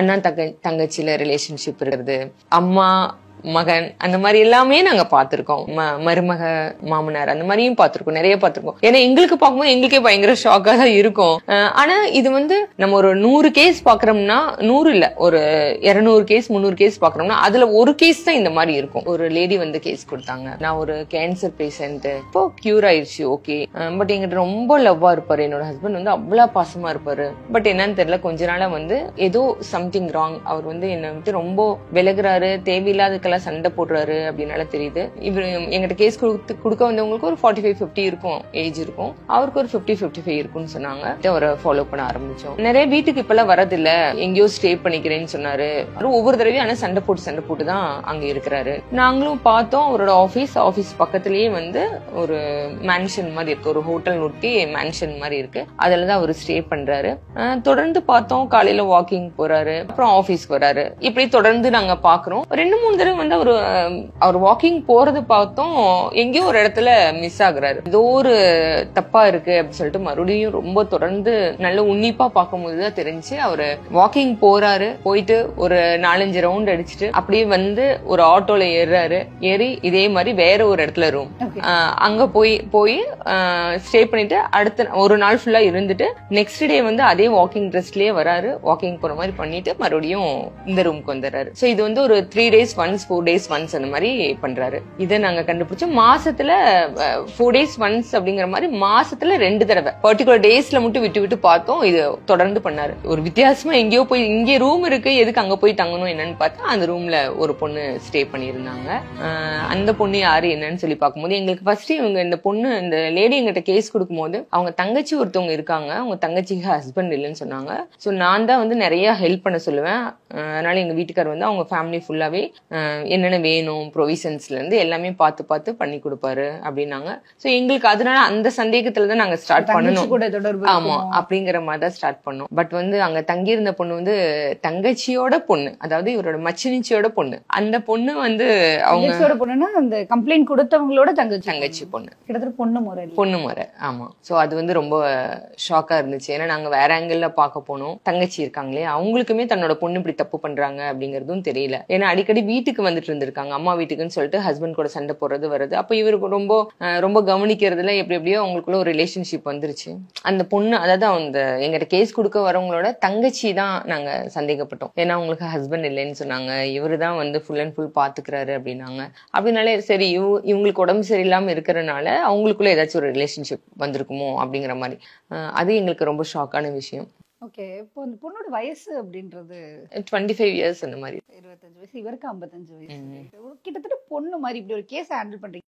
அண்ணா தங்கச்சியில relationship இருக்கிறது, அம்மா மகன் அந்த மாதிரி எல்லாமே நாங்க பாத்திருக்கோம். மருமக மாமனார் அந்த மாதிரியும் பாத்திருக்கோம், நிறைய பாத்திருக்கோம். ஏன்னா எங்களுக்கு பார்க்கும்போது எங்களுக்கே பயங்கர ஷாக்கா தான் இருக்கும். ஆனா இது வந்து நம்ம ஒரு 100 கேஸ் பாக்குறோம்னா, 100 இல்ல, ஒரு 200 கேஸ் 300 கேஸ் பாக்குறோம்னா அதுல ஒரு கேஸ் தான் இந்த மாதிரி இருக்கும். ஒரு லேடி வந்து கேஸ் கொடுத்தாங்க, நான் ஒரு கேன்சர் பேஷண்ட், இப்போ கியூர் ஆயிடுச்சு, ஓகே, பட் எங்கிட்ட ரொம்ப லவ்வா இருப்பாரு, என்னோட ஹஸ்பண்ட் வந்து அவ்வளவு பாசமா இருப்பாரு. பட் என்னன்னு தெரியல, கொஞ்ச நாளா வந்து ஏதோ சம்திங் ராங், அவர் வந்து என்ன வந்து ரொம்ப விலகுறாரு, தேவையில்லாத சண்டை போடுறாரு அப்படின்னால தெரியுது. இவர் எங்கிட்ட கேஸ் கொடுக்க வந்தவங்களுக்கு ஒரு 45-50 இருக்கும் ஏஜ் இருக்கும், அவருக்கு ஒரு 50-55 இருக்கும்னு சொன்னாங்க. அவரை ஃபாலோ பண்ண ஆரம்பிச்சோம். நிறைய வீட்டுக்கு இப்பெல்லாம் வரதில்ல, எங்கேயோ ஸ்டே பண்ணிக்கிறேன்னு சொன்னாரு. ஒவ்வொரு தடவையும் ஆனா சண்டை போட்டு தான் அங்க இருக்கிறாரு. நாங்களும் பார்த்தோம், அவரோட ஆபீஸ் பக்கத்திலேயே வந்து ஒரு மேன்ஷன் மாதிரி இருக்கு, ஒரு ஹோட்டல் ஒட்டி மேன்ஷன் மாதிரி இருக்கு, அதுலதான் அவர் ஸ்டே பண்றாரு. தொடர்ந்து பார்த்தோம், காலையில வாக்கிங் போறாரு, அப்புறம் ஆபீஸ்க்கு வராரு. இப்படி தொடர்ந்து நாங்க பாக்குறோம். 2-3 தடவை வந்து அவர் வாக்கிங் போறது பார்த்தோம், எங்கேயோ ஒரு இடத்துல மிஸ் ஆகுறாரு, ஏதோ ஒரு தப்பா இருக்கு அப்படின்னு சொல்லிட்டு மறுபடியும் ரொம்ப தொடர்ந்து நல்ல உன்னிப்பா பார்க்கும்போதுதான் தெரிஞ்சு அவரு வாக்கிங் போறாரு. போயிட்டு ஒரு 4-5 ரவுண்ட் அடிச்சுட்டு அப்படியே வந்து ஒரு ஆட்டோல ஏறி இதே மாதிரி வேற ஒரு இடத்துல ரூம், அங்க போய் ஸ்டே பண்ணிட்டு அடுத்த ஒரு நாள் ஃபுல்லா இருந்துட்டு நெக்ஸ்ட் டே வந்து அதே வாக்கிங் ட்ரெஸ்லயே வராரு, வாக்கிங் போற மாதிரி பண்ணிட்டு மறுபடியும் இந்த ரூம்க்கு வந்துடுறாரு. சோ இது வந்து ஒரு 3 days once 4 days once அந்த மாதிரி பண்றாரு. இதை நாங்க கண்டுபிடிச்சோம். மாசத்துல 4 days once அப்படிங்கிற மாதிரி மாசத்துல 2 தடவை பர்டிகுலர் டேஸ்ல மட்டும் விட்டு பார்த்தோம். இது தொடர்ந்து பண்ணாரு. ஒரு வித்தியாசமா எங்கேயோ போய், இங்கே ரூம் இருக்கு எதுக்கு அங்க போய் தங்கணும் என்னன்னு பார்த்தா அந்த ரூம்ல ஒரு பொண்ணு ஸ்டே பண்ணிருந்தாங்க. அந்த பொண்ணு யாரு என்னன்னு சொல்லி பார்க்கும்போது எங்களுக்கு ஃபர்ஸ்ட் இவங்க இந்த பொண்ணு, இந்த லேடி எங்கிட்ட கேஸ் கொடுக்கும் போது அவங்க தங்கச்சி ஒருத்தவங்க இருக்காங்க, அவங்க தங்கச்சிக்கு ஹஸ்பண்ட் இல்லைன்னு சொன்னாங்க. சோ நான் தான் வந்து நிறைய ஹெல்ப் பண்ண சொல்லுவேன். அதனால எங்க வீட்டுக்கார் வந்து அவங்க ஃபேமிலி ஃபுல்லாவே என்னென்ன வேணும் ப்ரொவிஷன்ஸ்ல இருந்து எல்லாமே பார்த்து பண்ணி கொடுப்பாரு அப்படின்னாங்க. சோ எங்களுக்கு அதனால அந்த சந்தேகத்துல தான் நாங்க ஸ்டார்ட் பண்ணணும். ஆமா, அப்படிங்கிற மாதிரி தான் ஸ்டார்ட் பண்ணோம். பட் வந்து அங்க தங்கியிருந்த பொண்ணு வந்து தங்கச்சியோட பொண்ணு, அதாவது இவரோட மச்சினிச்சியோட பொண்ணு. அந்த பொண்ணு வந்து அவங்க பொண்ணுன்னா அந்த கம்ப்ளைண்ட் கொடுத்தவங்களோட தங்கச்சி பொண்ணு, கிட்டத்தட்ட பொண்ணு முறை. ஆமா. சோ அது வந்து ரொம்ப ஷாக்கா இருந்துச்சு. ஏன்னா நாங்க வேற ஆங்கிள் பார்க்க போனோம், தங்கச்சி இருக்காங்களே அவங்களுக்குமே தன்னோட பொண்ணு இப்படி தப்பு பண்றாங்க அப்படிங்கறதும் தெரியல. ஏன்னா அடிக்கடி வீட்டுக்கு வந்துட்டு இருந்திருக்காங்க, அம்மா வீட்டுக்குன்னு சொல்லிட்டு ஹஸ்பண்ட் கூட சண்டை போடுறது வருது. அப்ப இவருக்கு ரொம்ப கவனிக்கிறதுல எப்படியோ அவங்களுக்குள்ள ஒரு ரிலேஷன்ஷிப் வந்துருச்சு. அந்த பொண்ணு, அதாவது அந்த எங்கிட்ட கேஸ் கொடுக்க வரவங்களோட தங்கச்சி தான் நாங்க சந்தேகப்பட்டோம். ஏன்னா அவங்களுக்கு ஹஸ்பண்ட் இல்லைன்னு சொன்னாங்க, இவரு தான் வந்து ஃபுல் அண்ட் ஃபுல் பாத்துக்கிறாரு அப்படின்னாங்க. அப்படின்னாலே சரி இவங்களுக்கு உடம்பு சரியில்லாம இருக்கிறதுனால அவங்களுக்குள்ள ஏதாச்சும் ஒரு ரிலேஷன்ஷிப் வந்திருக்குமோ அப்படிங்கிற மாதிரி. அது எங்களுக்கு ரொம்ப ஷாக்கான விஷயம். ஓகே, இப்போ அந்த பொண்ணோட வயசு அப்படின்றது 25 years அந்த மாதிரி. 25 வயசு, இவருக்கு 55 வயசு. கிட்டத்தட்ட பொண்ணு மாதிரி இப்படி ஒரு கேஸ் ஹேண்டில் பண்றீங்க.